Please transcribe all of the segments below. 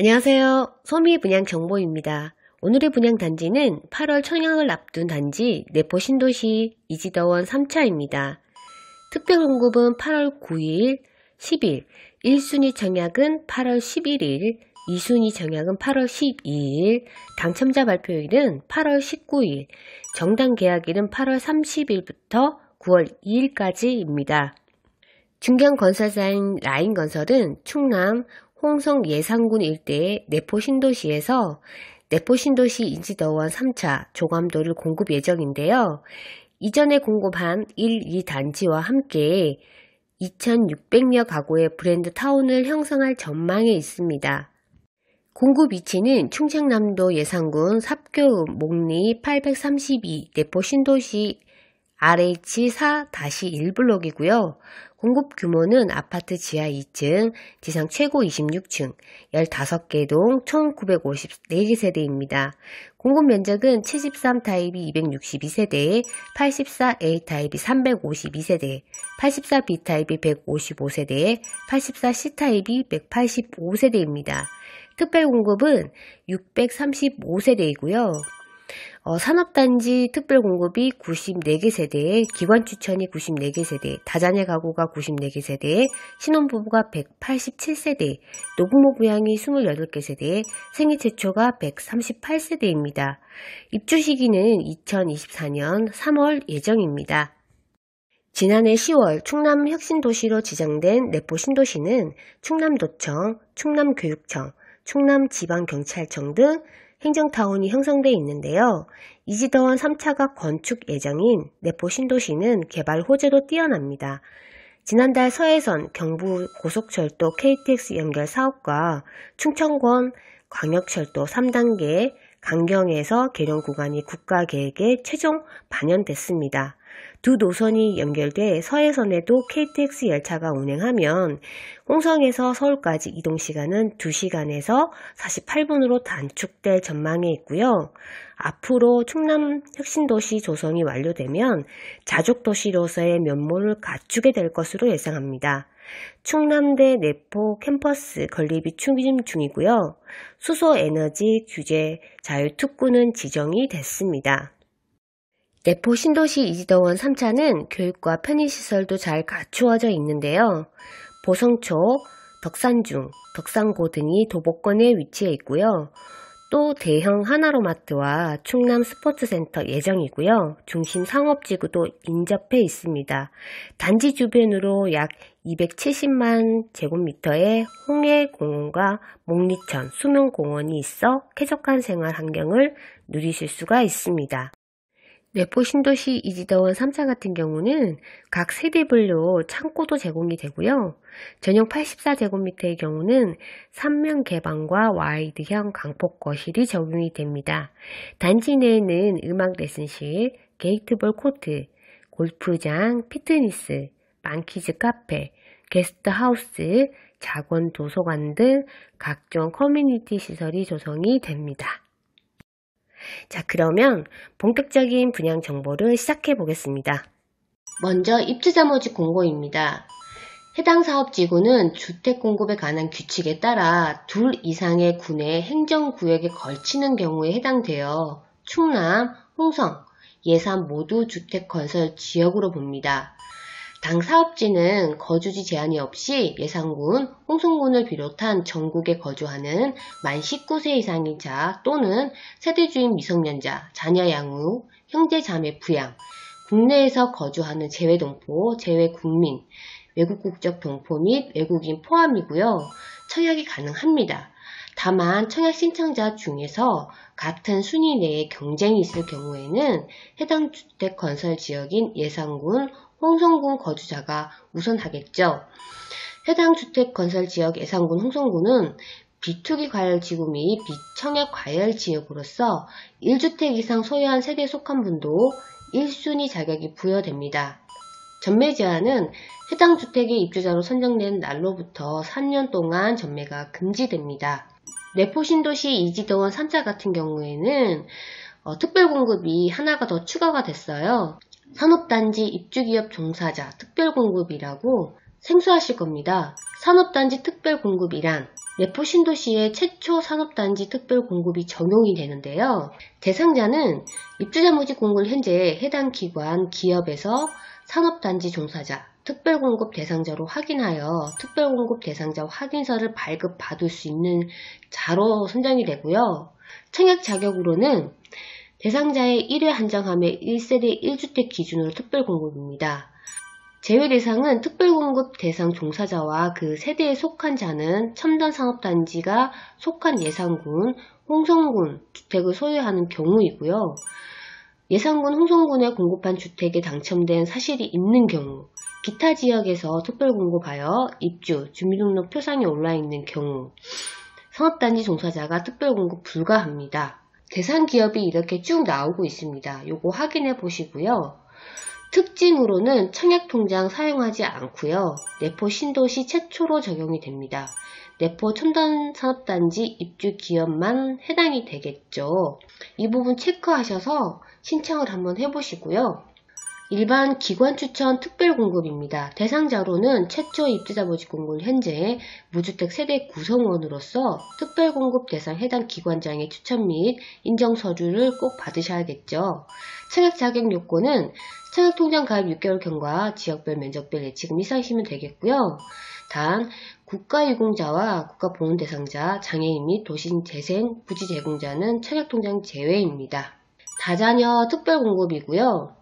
안녕하세요. 소미 분양 정보입니다. 오늘의 분양 단지는 8월 청약을 앞둔 단지 내포 신도시 이지더원 3차입니다. 특별 공급은 8월 9일, 10일, 1순위 청약은 8월 11일, 2순위 청약은 8월 12일, 당첨자 발표일은 8월 19일, 정당 계약일은 8월 30일부터 9월 2일까지입니다. 중견 건설사인 라인건설은 충남 홍성 예산군 일대의 내포 신도시에서 내포 신도시 이지더원 3차 조감도를 공급 예정인데요. 이전에 공급한 1, 2단지와 함께 2,600여 가구의 브랜드 타운을 형성할 전망에 있습니다. 공급 위치는 충청남도 예산군 삽교 목리 832 내포 신도시 RH4-1블록이고요. 공급 규모는 아파트 지하 2층, 지상 최고 26층, 15개 동 총 954개 세대입니다. 공급 면적은 73 타입이 262세대, 84A 타입이 352세대, 84B 타입이 155세대, 84C 타입이 185세대입니다. 특별 공급은 635세대이고요. 산업단지 특별공급이 94개 세대에 기관 추천이 94개 세대, 다자녀 가구가 94개 세대에 신혼부부가 187세대, 노부모 부양이 28개 세대에 생애 최초가 138세대입니다. 입주 시기는 2024년 3월 예정입니다. 지난해 10월 충남 혁신도시로 지정된 내포 신도시는 충남도청, 충남교육청, 충남지방경찰청 등 행정타운이 형성되어 있는데요. 이지더원 3차가 건축 예정인 내포 신도시는 개발 호재도 뛰어납니다. 지난달 서해선 경부 고속철도 KTX 연결 사업과 충청권 광역철도 3단계 강경에서 계룡 구간이 국가계획에 최종 반영됐습니다. 두 노선이 연결돼 서해선에도 KTX 열차가 운행하면 홍성에서 서울까지 이동시간은 2시간에서 48분으로 단축될 전망에 있고요. 앞으로 충남 혁신도시 조성이 완료되면 자족도시로서의 면모를 갖추게 될 것으로 예상합니다. 충남대 내포 캠퍼스 건립이 추진 중이고요. 수소에너지 규제 자율특구는 지정이 됐습니다. 내포 신도시 이지더원 3차는 교육과 편의시설도 잘 갖추어져 있는데요. 보성초, 덕산중, 덕산고 등이 도보권에 위치해 있고요. 또 대형 하나로마트와 충남 스포츠센터 예정이고요. 중심 상업지구도 인접해 있습니다. 단지 주변으로 약 270만 제곱미터의 홍해공원과 목리천, 수명공원이 있어 쾌적한 생활 환경을 누리실 수가 있습니다. 내포 신도시 이지더원 3차 같은 경우는 각 세대별로 창고도 제공이 되고요. 전용 84제곱미터의 경우는 3면 개방과 와이드형 강폭 거실이 적용이 됩니다. 단지 내에는 음악 레슨실, 게이트볼 코트, 골프장, 피트니스, 만키즈 카페, 게스트하우스, 작원 도서관 등 각종 커뮤니티 시설이 조성이 됩니다. 자, 그러면 본격적인 분양 정보를 시작해 보겠습니다. 먼저 입주자 모집 공고입니다. 해당 사업지구는 주택 공급에 관한 규칙에 따라 둘 이상의 군의 행정구역에 걸치는 경우에 해당되어 충남, 홍성, 예산 모두 주택 건설 지역으로 봅니다. 당 사업지는 거주지 제한이 없이 예산군, 홍성군을 비롯한 전국에 거주하는 만 19세 이상인 자 또는 세대주인 미성년자, 자녀 양육, 형제 자매 부양, 국내에서 거주하는 재외동포, 재외국민, 외국 국적 동포 및 외국인 포함이고요. 청약이 가능합니다. 다만 청약 신청자 중에서 같은 순위 내에 경쟁이 있을 경우에는 해당 주택 건설 지역인 예산군, 홍성군 거주자가 우선하겠죠. 해당 주택 건설 지역 예산군, 홍성군은 비투기 과열 지구 및 비청약 과열 지역으로서 1주택 이상 소유한 세대에 속한 분도 1순위 자격이 부여됩니다. 전매 제한은 해당 주택의 입주자로 선정된 날로부터 3년 동안 전매가 금지됩니다. 내포 신도시 이지더원 3차 같은 경우에는 특별공급이 하나가 더 추가가 됐어요. 산업단지 입주기업 종사자 특별공급이라고 생소하실 겁니다. 산업단지 특별공급이란 내포 신도시의 최초 산업단지 특별 공급이 적용이 되는데요. 대상자는 입주자 모집 공고를 현재 해당 기관, 기업에서 산업단지 종사자, 특별공급 대상자로 확인하여 특별공급 대상자 확인서를 발급받을 수 있는 자로 선정이 되고요. 청약 자격으로는 대상자의 1회 한정함의 1세대 1주택 기준으로 특별공급입니다. 제외 대상은 특별공급 대상 종사자와 그 세대에 속한 자는 첨단산업단지가 속한 예산군, 홍성군 주택을 소유하는 경우이고요. 예산군, 홍성군에 공급한 주택에 당첨된 사실이 있는 경우, 기타 지역에서 특별공급하여 입주, 주민등록 표상에 올라있는 경우, 산업단지 종사자가 특별공급 불가합니다. 대상 기업이 이렇게 쭉 나오고 있습니다. 요거 확인해 보시고요. 특징으로는 청약통장 사용하지 않고요. 내포 신도시 최초로 적용이 됩니다. 내포 첨단산업단지 입주 기업만 해당이 되겠죠. 이 부분 체크하셔서 신청을 한번 해보시고요. 일반 기관 추천 특별공급입니다. 대상자로는 최초 입주자 모집 공고를 현재 무주택 세대 구성원으로서 특별공급 대상 해당 기관장의 추천 및 인정 서류를 꼭 받으셔야겠죠. 청약 자격 요건은 청약통장 가입 6개월 경과, 지역별 면적별 예치금 이상이시면 되겠고요. 단 국가유공자와 국가보훈 대상자, 장애인 및 도시재생 부지 제공자는 청약통장 제외입니다. 다자녀 특별공급이고요.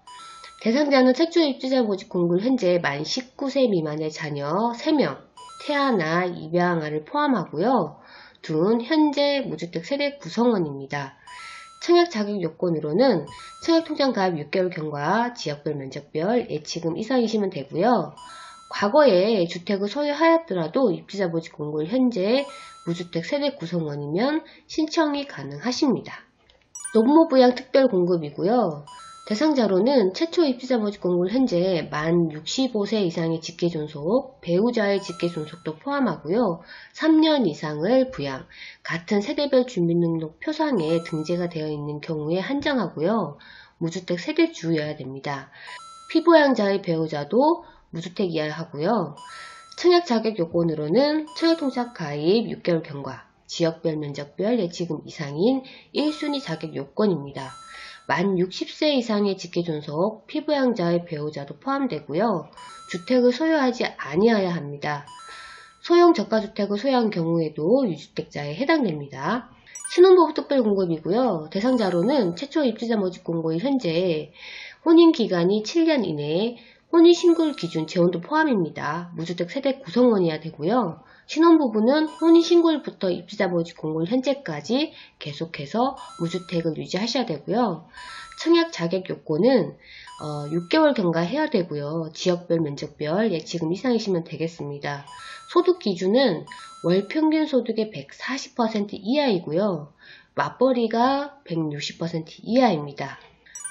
대상자는 최초 입주자 모집 공고를 현재 만 19세 미만의 자녀 3명, 태아나 입양아를 포함하고요. 둘, 현재 무주택 세대 구성원입니다. 청약 자격 요건으로는 청약통장 가입 6개월 경과, 지역별 면적별 예치금 이상이시면 되고요. 과거에 주택을 소유하였더라도 입주자 모집 공고를 현재 무주택 세대 구성원이면 신청이 가능하십니다. 노부모부양 특별공급이고요. 대상자로는 최초 입주자 모집 공고를 현재 만 65세 이상의 직계존속, 배우자의 직계존속도 포함하고요. 3년 이상을 부양, 같은 세대별 주민등록 표상에 등재가 되어 있는 경우에 한정하고요. 무주택 세대주여야 됩니다. 피부양자의 배우자도 무주택 이하를 하고요. 청약 자격 요건으로는 청약통장 가입 6개월 경과, 지역별 면적별 예치금 이상인 1순위 자격 요건입니다. 만 60세 이상의 직계존속, 피부양자의 배우자도 포함되고요. 주택을 소유하지 아니하여야 합니다. 소형 저가주택을 소유한 경우에도 유주택자에 해당됩니다. 신혼부부 특별공급이고요. 대상자로는 최초 입주자 모집 공고일 현재 혼인기간이 7년 이내에 혼인신고일 기준 재혼도 포함입니다. 무주택 세대 구성원이어야 되고요. 신혼부부는 혼인신고일부터 입주자 모집 공고일 현재까지 계속해서 무주택을 유지하셔야 되고요. 청약 자격 요건은 6개월 경과해야 되고요. 지역별 면적별 예치금 이상이시면 되겠습니다. 소득 기준은 월 평균 소득의 140% 이하이고요. 맞벌이가 160% 이하입니다.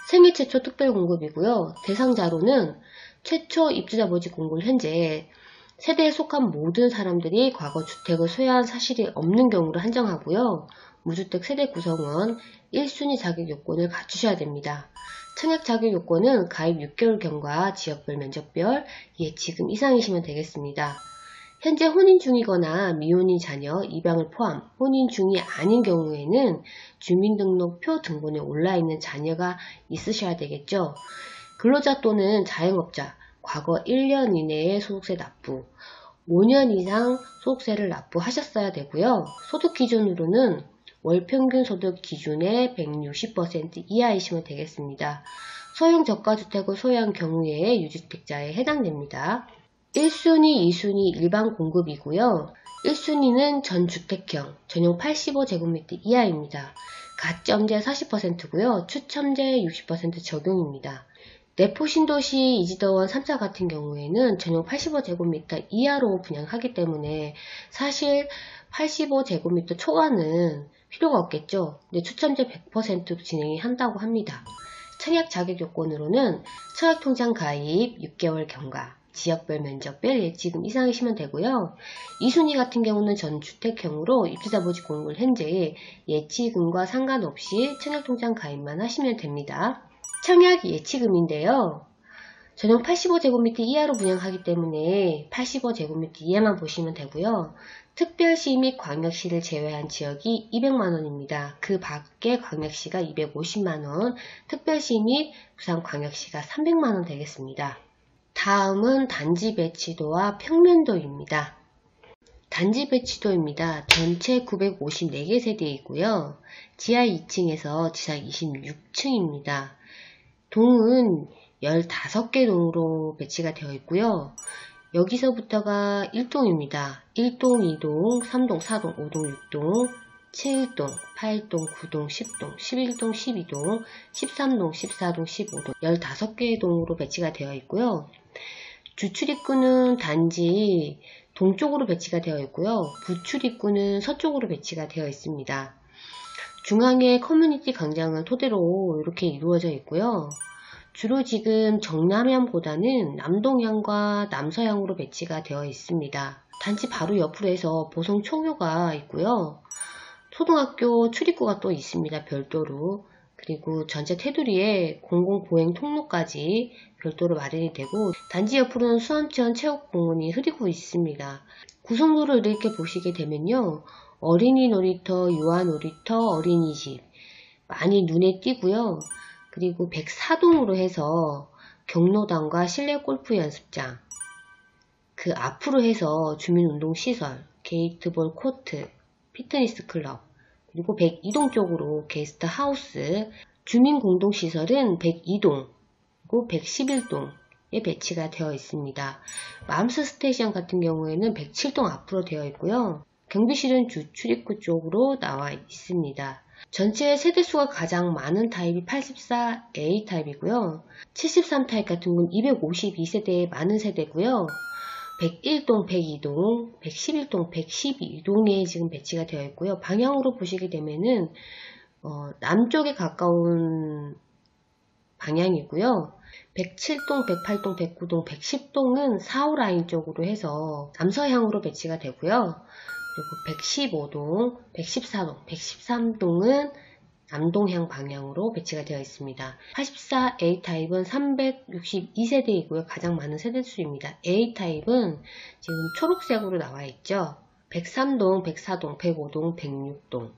생애 최초 특별 공급이고요. 대상자로는 최초 입주자 모집 공고를 현재 세대에 속한 모든 사람들이 과거 주택을 소유한 사실이 없는 경우를 한정하고요. 무주택 세대 구성원 1순위 자격 요건을 갖추셔야 됩니다. 청약 자격 요건은 가입 6개월 경과, 지역별 면적별 예치금 이상이시면 되겠습니다. 현재 혼인 중이거나 미혼인 자녀, 입양을 포함 혼인 중이 아닌 경우에는 주민등록표 등본에 올라있는 자녀가 있으셔야 되겠죠. 근로자 또는 자영업자, 과거 1년 이내에 소득세 납부, 5년 이상 소득세를 납부하셨어야 되고요. 소득 기준으로는 월 평균 소득 기준의 160% 이하이시면 되겠습니다. 소형 저가주택을 소유한 경우에 유주택자에 해당됩니다. 1순위, 2순위 일반 공급이고요. 1순위는 전주택형, 전용 85제곱미터 이하입니다. 가점제 40%고요. 추첨제 60% 적용입니다. 내포 신도시 이지더원 3차 같은 경우에는 전용 85제곱미터 이하로 분양하기 때문에 사실 85제곱미터 초과는 필요가 없겠죠. 근데 추첨제 100% 진행이 한다고 합니다. 청약 자격 요건으로는 청약통장 가입 6개월 경과, 지역별 면적별 예치금 이상이시면 되고요. 2순위 같은 경우는 전주택형으로 입주자 모집 공고를 현재 예치금과 상관없이 청약통장 가입만 하시면 됩니다. 청약 예치금인데요. 전용 85제곱미터 이하로 분양하기 때문에 85제곱미터 이하만 보시면 되고요. 특별시 및 광역시를 제외한 지역이 200만원입니다. 그 밖에 광역시가 250만원, 특별시 및 부산광역시가 300만원 되겠습니다. 다음은 단지 배치도와 평면도입니다. 단지 배치도입니다. 전체 954개 세대이고요. 지하 2층에서 지상 26층입니다. 동은 15개 동으로 배치가 되어 있고요. 여기서부터가 1동입니다. 1동, 2동, 3동, 4동, 5동, 6동, 7동, 8동, 9동, 10동, 11동, 12동, 13동, 14동, 15동, 15개의 동으로 배치가 되어 있고요. 주출입구는 단지 동쪽으로 배치가 되어 있고요. 부출입구는 서쪽으로 배치가 되어 있습니다. 중앙에 커뮤니티 광장을 토대로 이렇게 이루어져 있고요. 주로 지금 정남향보다는 남동향과 남서향으로 배치가 되어 있습니다. 단지 바로 옆으로 해서 보성 초교가 있고요. 초등학교 출입구가 또 있습니다. 별도로. 그리고 전체 테두리에 공공보행 통로까지 별도로 마련이 되고, 단지 옆으로는 수암천 체육공원이 흐리고 있습니다. 구성도를 이렇게 보시게 되면요, 어린이 놀이터, 유아 놀이터, 어린이집 많이 눈에 띄고요. 그리고 104동으로 해서 경로당과 실내 골프 연습장, 그 앞으로 해서 주민운동시설, 게이트볼 코트, 피트니스 클럽, 그리고 102동 쪽으로 게스트하우스, 주민공동시설은 102동, 그리고 111동에 배치가 되어 있습니다. 맘스 스테이션 같은 경우에는 107동 앞으로 되어 있고요. 경비실은 주 출입구 쪽으로 나와 있습니다. 전체 세대수가 가장 많은 타입이 84A 타입이고요. 73 타입 같은 건 252세대의 많은 세대고요. 101동, 102동, 111동, 112동에 지금 배치가 되어 있고요. 방향으로 보시게 되면은 남쪽에 가까운 방향이고요. 107동, 108동, 109동, 110동은 4호 라인 쪽으로 해서 남서향으로 배치가 되고요. 그리고 115동, 114동, 113동은 남동향 방향으로 배치가 되어 있습니다. 84A 타입은 362세대이고요. 가장 많은 세대수입니다. A 타입은 지금 초록색으로 나와 있죠. 103동, 104동, 105동, 106동,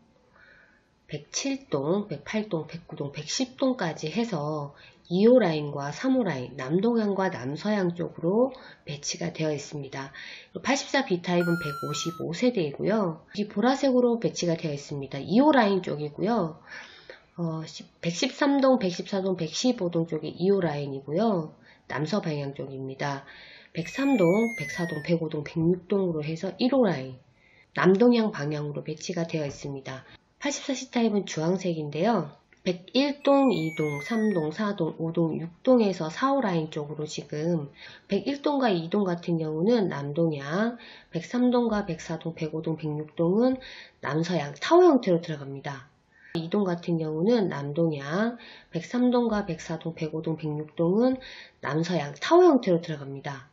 107동, 108동, 109동, 110동까지 해서 2호 라인과 3호 라인, 남동향과 남서향 쪽으로 배치가 되어 있습니다. 84B 타입은 155세대이고요. 이 보라색으로 배치가 되어 있습니다. 2호 라인 쪽이고요. 113동, 114동, 115동 쪽이 2호 라인이고요. 남서 방향 쪽입니다. 103동, 104동, 105동, 106동으로 해서 1호 라인, 남동향 방향으로 배치가 되어 있습니다. 84C 타입은 주황색인데요. 101동, 2동, 3동, 4동, 5동, 6동에서 4호 라인 쪽으로 지금 101동과 2동 같은 경우는 남동향, 103동과 104동, 105동, 106동은 남서향, 타워 형태로 들어갑니다. 2동 같은 경우는 남동향, 103동과 104동, 105동, 106동은 남서향, 타워 형태로 들어갑니다.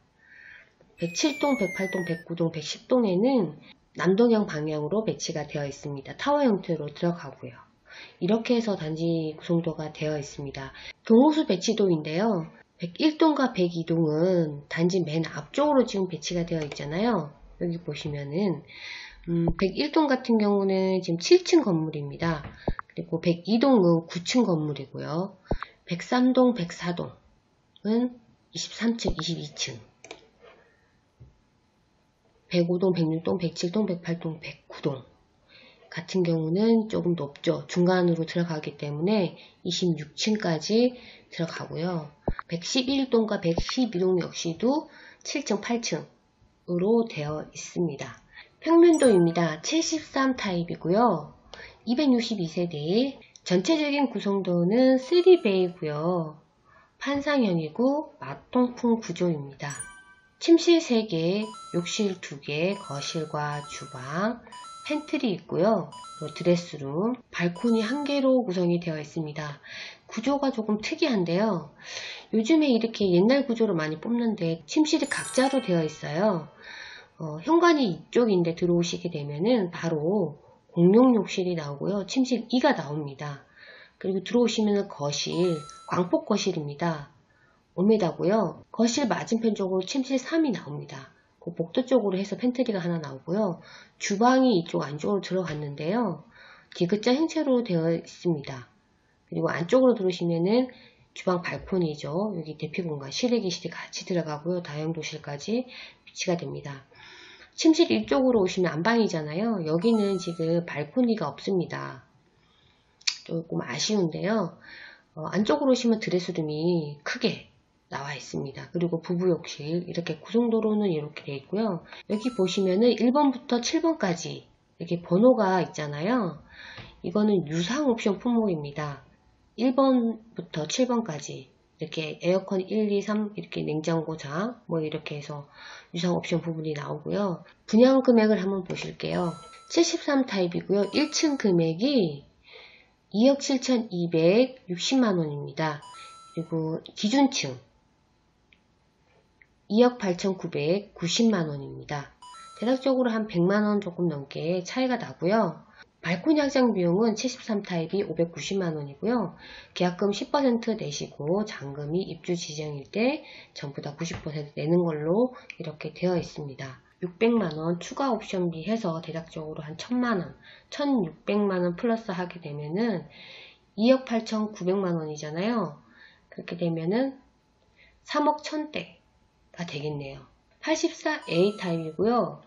107동, 108동, 109동, 110동에는 남동향 방향으로 배치가 되어 있습니다. 타워 형태로 들어가고요. 이렇게 해서 단지 구성도가 되어 있습니다. 동호수 배치도인데요. 101동과 102동은 단지 맨 앞쪽으로 지금 배치가 되어 있잖아요. 여기 보시면은 101동 같은 경우는 지금 7층 건물입니다. 그리고 102동은 9층 건물이고요. 103동, 104동은 23층, 22층. 105동, 106동, 107동, 108동, 109동 같은 경우는 조금 높죠. 중간으로 들어가기 때문에 26층까지 들어가고요. 111동과 112동 역시도 7층, 8층으로 되어 있습니다. 평면도입니다. 73 타입이고요. 262세대, 전체적인 구성도는 3베이고요. 판상형이고 마통풍 구조입니다. 침실 3개, 욕실 2개, 거실과 주방, 팬트리 있고요. 드레스룸, 발코니 1개로 구성이 되어 있습니다. 구조가 조금 특이한데요. 요즘에 이렇게 옛날 구조로 많이 뽑는데 침실이 각자로 되어 있어요. 현관이 이쪽인데 들어오시게 되면은 바로 공용 욕실이 나오고요. 침실 2가 나옵니다. 그리고 들어오시면 거실, 광폭 거실입니다. 5m고요. 거실 맞은편 쪽으로 침실 3이 나옵니다. 그 복도 쪽으로 해서 팬트리가 하나 나오고요. 주방이 이쪽 안쪽으로 들어갔는데요. D자 형태로 되어 있습니다. 그리고 안쪽으로 들어오시면은 주방 발코니죠. 여기 대피 공간, 실외기실이 같이 들어가고요. 다용도실까지 비치가 됩니다. 침실 이쪽으로 오시면 안방이잖아요. 여기는 지금 발코니가 없습니다. 조금 아쉬운데요. 안쪽으로 오시면 드레스룸이 크게 나와 있습니다. 그리고 부부욕실, 이렇게 구성도로는 이렇게 되어 있고요. 여기 보시면은 1번부터 7번까지 이렇게 번호가 있잖아요. 이거는 유상 옵션 품목입니다. 1번부터 7번까지 이렇게 에어컨 1, 2, 3 이렇게 냉장고장 뭐 이렇게 해서 유상 옵션 부분이 나오고요. 분양 금액을 한번 보실게요. 73 타입이고요. 1층 금액이 2억 7,260만원입니다. 그리고 기준층 2억 8,990만원입니다. 대략적으로 한 100만원 조금 넘게 차이가 나고요. 발코니 확장 비용은 73 타입이 590만원이고요. 계약금 10% 내시고 잔금이 입주 지정일 때 전부 다 90% 내는 걸로 이렇게 되어 있습니다. 600만원 추가 옵션비 해서 대략적으로 한 1000만원, 1600만원 플러스 하게 되면은 2억 8,900만원이잖아요. 그렇게 되면은 3억 1000대가 되겠네요. 84A 타입이고요.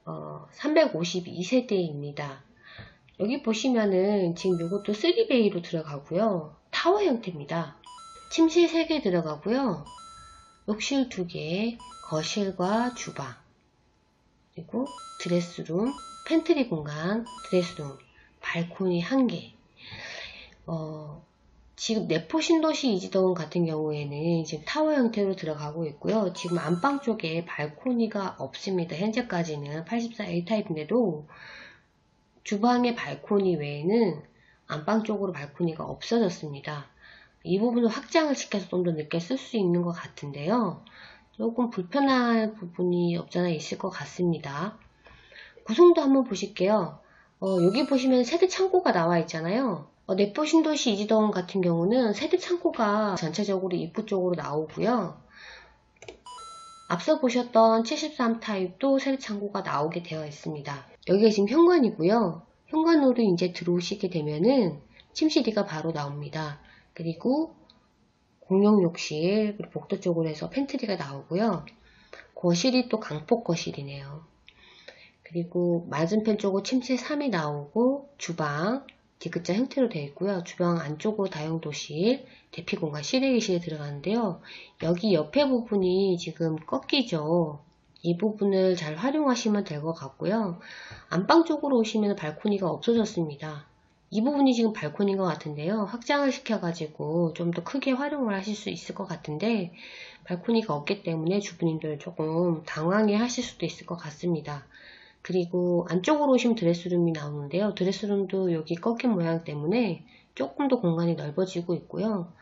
352세대입니다. 여기 보시면은 지금 이것도 3베이로 들어가고요. 타워 형태입니다. 침실 3개 들어가고요. 욕실 2개, 거실과 주방, 그리고 드레스룸, 팬트리 공간, 드레스룸, 발코니 1개. 지금 내포 신도시 이지동 같은 경우에는 지금 타워 형태로 들어가고 있고요. 지금 안방 쪽에 발코니가 없습니다. 현재까지는 84A 타입인데도 주방의 발코니 외에는 안방 쪽으로 발코니가 없어졌습니다. 이 부분을 확장을 시켜서 좀 더 늦게 쓸 수 있는 것 같은데요. 조금 불편한 부분이 없잖아 있을 것 같습니다. 구성도 한번 보실게요. 여기 보시면 세대 창고가 나와 있잖아요. 내포 신도시 이지동 같은 경우는 세대 창고가 전체적으로 입구 쪽으로 나오고요. 앞서 보셨던 73 타입도 세대 창고가 나오게 되어 있습니다. 여기가 지금 현관이고요. 현관으로 이제 들어오시게 되면은 침실이가 바로 나옵니다. 그리고 공용 욕실, 그리고 복도 쪽으로 해서 팬트리가 나오고요. 거실이 또 강폭 거실이네요. 그리고 맞은편 쪽으로 침실 3이 나오고 주방, D자 형태로 되어 있고요. 주방 안쪽으로 다용도실, 대피공간, 실외기실에 들어가는데요. 여기 옆에 부분이 지금 꺾이죠. 이 부분을 잘 활용하시면 될 것 같고요. 안방 쪽으로 오시면 발코니가 없어졌습니다. 이 부분이 지금 발코니인 것 같은데요. 확장을 시켜가지고 좀 더 크게 활용을 하실 수 있을 것 같은데 발코니가 없기 때문에 주부님들 조금 당황해 하실 수도 있을 것 같습니다. 그리고 안쪽으로 오시면 드레스룸이 나오는데요. 드레스룸도 여기 꺾인 모양 때문에 조금 더 공간이 넓어지고 있고요.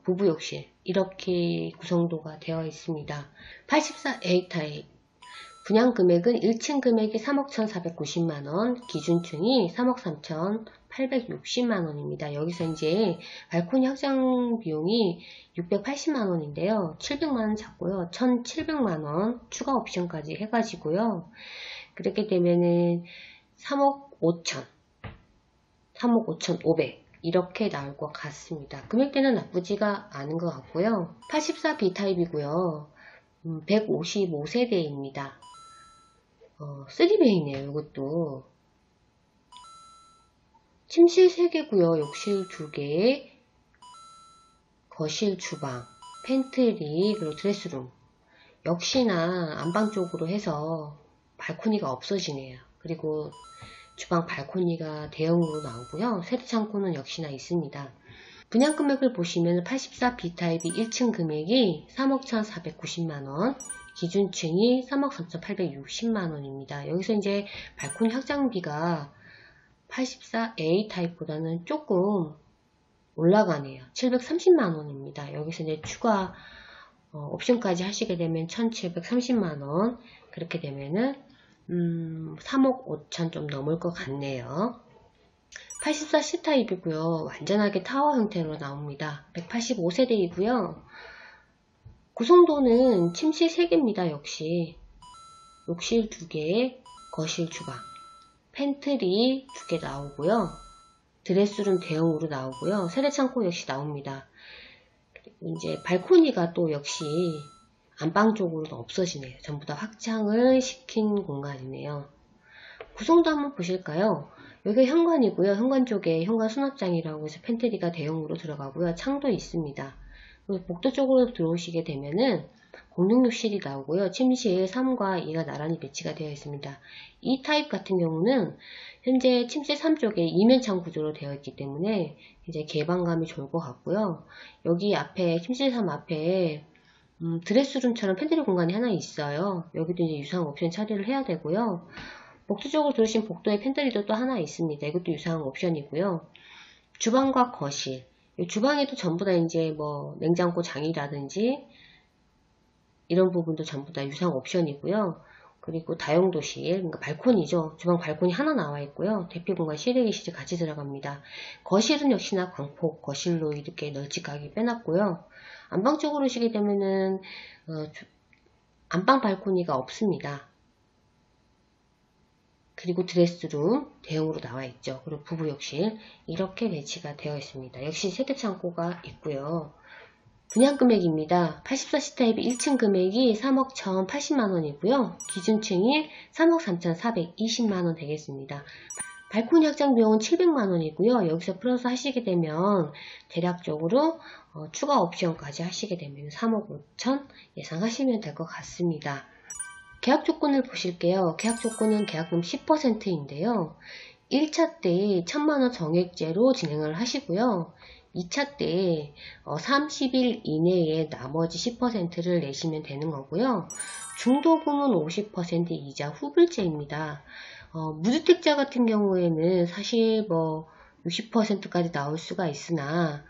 부부욕실 이렇게 구성도가 되어 있습니다. 84A 타입 분양 금액은 1층 금액이 3억 1,490만원, 기준층이 3억 3,860만원입니다. 여기서 이제 발코니 확장 비용이 680만원인데요. 700만원 잡고요. 1,700만원 추가 옵션까지 해가지고요. 그렇게 되면은 3억 5천, 3억 5,500 이렇게 나올 것 같습니다. 금액대는 나쁘지가 않은 것 같고요. 84B 타입이고요. 155세대입니다. 3베이네요. 이것도 침실 3개고요. 욕실 2개, 거실, 주방, 팬트리, 그리고 드레스룸 역시나 안방 쪽으로 해서 발코니가 없어지네요. 그리고 주방 발코니가 대형으로 나오고요. 세대 창고는 역시나 있습니다. 분양 금액을 보시면 84B 타입이 1층 금액이 3억 1,490만원, 기준층이 3억 3,860만원입니다. 여기서 이제 발코니 확장비가 84A 타입보다는 조금 올라가네요. 730만원입니다. 여기서 이제 추가 옵션까지 하시게 되면 1,730만원, 그렇게 되면은 3억 5천 좀 넘을 것 같네요. 84C 타입이고요. 완전하게 타워 형태로 나옵니다. 185세대이고요. 구성도는 침실 3개입니다. 역시 욕실 2개, 거실 주방, 팬트리 2개 나오고요. 드레스룸 대형으로 나오고요. 세대창고 역시 나옵니다. 이제 발코니가 또 역시 안방 쪽으로는 없어지네요. 전부 다 확장을 시킨 공간이네요. 구성도 한번 보실까요? 여기 현관이고요. 현관 쪽에 현관 수납장이라고 해서 팬트리가 대형으로 들어가고요. 창도 있습니다. 그리고 복도 쪽으로 들어오시게 되면은 공용욕실이 나오고요. 침실 3과 2가 나란히 배치가 되어 있습니다. 이 타입 같은 경우는 현재 침실 3 쪽에 이면창 구조로 되어 있기 때문에 이제 개방감이 좋을 것 같고요. 여기 앞에 침실 3 앞에 드레스룸처럼 팬트리 공간이 하나 있어요. 여기도 이제 유상 옵션 처리를 해야 되고요. 복도 쪽으로 들어오신 복도에 팬트리도 또 하나 있습니다. 이것도 유상 옵션이고요. 주방과 거실. 이 주방에도 전부 다 이제 뭐 냉장고 장이라든지 이런 부분도 전부 다 유상 옵션이고요. 그리고 다용도실, 그러니까 발코니죠. 주방 발코니 하나 나와 있고요. 대피 공간 실외기실이 같이 들어갑니다. 거실은 역시나 광폭 거실로 이렇게 널찍하게 빼놨고요. 안방 쪽으로 오시게 되면은 안방 발코니가 없습니다. 그리고 드레스룸 대형으로 나와 있죠. 그리고 부부욕실 이렇게 배치가 되어 있습니다. 역시 세대창고가 있고요. 분양금액입니다. 84C타입 1층 금액이 3억 1,080만원이고요. 기준층이 3억 3,420만원 되겠습니다. 발코니 확장 비용은 700만원이고요. 여기서 플러스 하시게 되면 대략적으로 추가 옵션까지 하시게 되면 3억 5천 예상하시면 될 것 같습니다. 계약 조건을 보실게요. 계약 조건은 계약금 10%인데요. 1차 때 1000만원 정액제로 진행을 하시고요. 2차 때 30일 이내에 나머지 10%를 내시면 되는 거고요. 중도금은 50% 이자 후불제입니다. 무주택자 같은 경우에는 사실 뭐 60%까지 나올 수가 있으나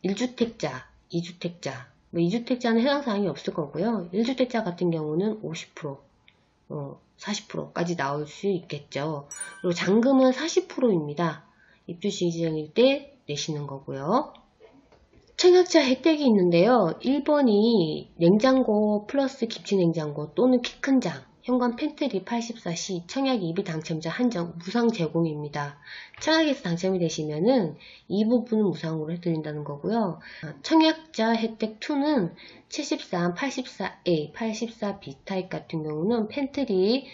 1주택자, 2주택자, 2주택자는 해당 사항이 없을 거고요. 1주택자 같은 경우는 50%, 40%까지 나올 수 있겠죠. 그리고 잔금은 40%입니다. 입주 시기정일 때 내시는 거고요. 청약자 혜택이 있는데요. 1번이 냉장고 플러스 김치냉장고 또는 키 큰 장, 현관 팬트리 84C 청약 2비 당첨자 한정 무상 제공입니다. 청약에서 당첨이 되시면은 이 부분은 무상으로 해드린다는 거고요. 청약자 혜택 2는 73, 84A, 84B 타입 같은 경우는 팬트리,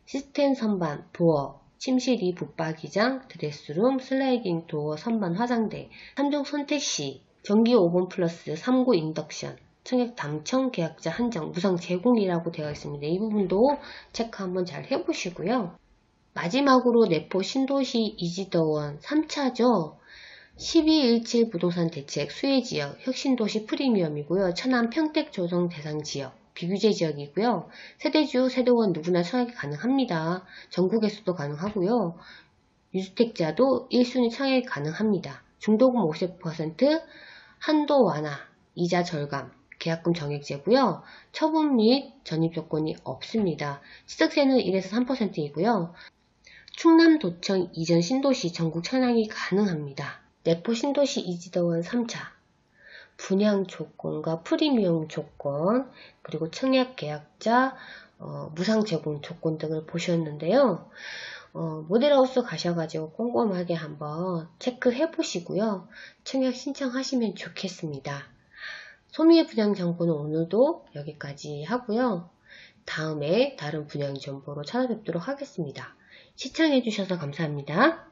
시스템 선반, 도어, 침실 2 붙박이장, 드레스룸, 슬라이딩 도어, 선반 화장대, 3종 선택시, 전기 오븐 플러스 3구 인덕션, 청약 당첨 계약자 한정 무상 제공이라고 되어 있습니다. 이 부분도 체크 한번 잘 해보시고요. 마지막으로 내포 신도시 이지더원 3차죠. 1217 부동산 대책 수혜지역 혁신도시 프리미엄이고요. 천안 평택 조성 대상 지역 비규제 지역이고요. 세대주, 세대원 누구나 청약이 가능합니다. 전국에서도 가능하고요. 유주택자도 1순위 청약이 가능합니다. 중도금 50%, 한도 완화, 이자 절감, 계약금 정액제고요. 처분 및 전입 조건이 없습니다. 취득세는 1에서 3%이고요. 충남도청 이전 신도시 전국 청약이 가능합니다. 내포 신도시 이지더원 3차 분양 조건과 프리미엄 조건 그리고 청약 계약자 무상 제공 조건 등을 보셨는데요. 모델하우스 가셔가지고 꼼꼼하게 한번 체크해 보시고요. 청약 신청하시면 좋겠습니다. 소미의 분양 정보는 오늘도 여기까지 하고요. 다음에 다른 분양 정보로 찾아뵙도록 하겠습니다. 시청해 주셔서 감사합니다.